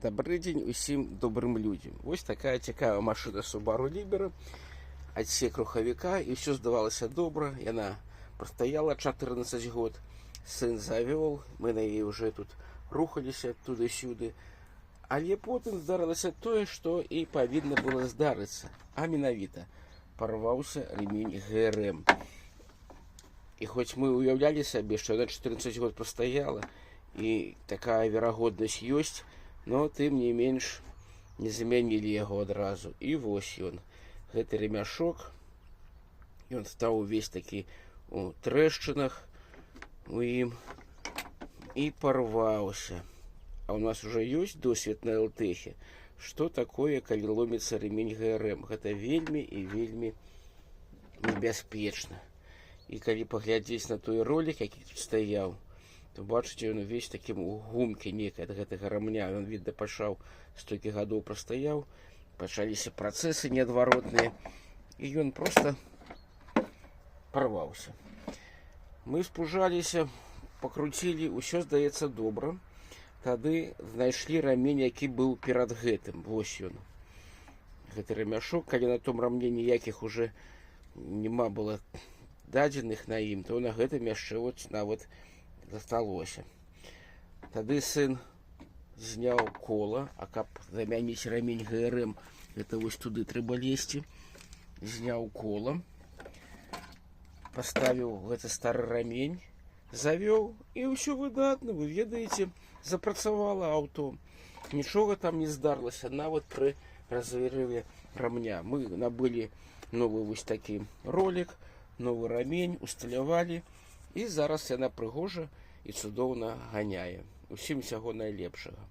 Добрый день усім добрым людям. Вось такая цікавая машина Subaru Libera, адсек рухавіка, і ўсё здавалася добра. Яна прастаяла 14 год. Сын завёл, мы на яе уже тут рухаліся туды-сюды. Але потым здарылася тое, што і павінна было здарыцца. А менавіта парваўся ремень ГРМ. І хоць мы уяўлялі сабе, што яна 14 год прастаяла, і такая верагоднасць ёсць, но тым не менш не замянілі яго адразу. І вось ён, гэты ремяшок, ён стаў увесь такі у трэшчынах у ім і парваўся. А у нас уже ёсць досвед на ЛТХе, што такое, калі ломіцца ремень ГРМ. Гэта вельмі і вельмі небяспечна. І калі паглядзець на той ролик, які тут стаяў, то бачыце, ён увесь такім у гумке некай ад гэтага рамня. Ён, відно, пачаў столькі гадоў прастаяў, пачаліся працэсы неадваротныя, і ён проста парваўся. Мы спужаліся, пакруцілі, усё здаецца добра. Тады знайшлі рамень, які быў перад гэтым. Вось ён. Гэты рамяшок, калі на том рамне ніякіх уже няма было дадзеных на ім, то на гэтым яшчэ нават засталося. Тады сын зняў кола, а каб замяніць рамень ГРМ, гэта вось туды трэба лезці. Зняў кола, паставіў гэты стары рамень, завёў, і ўсё выдатна, вы ведаеце, запрацавала аўто. Нічога там не здарылася, нават пры разрыве рамня. Мы набылі новы вось такі ролик, новы рамень, усталявалі, і зараз яна прыгожа і цудоўна ганяе. Усім усяго найлепшага.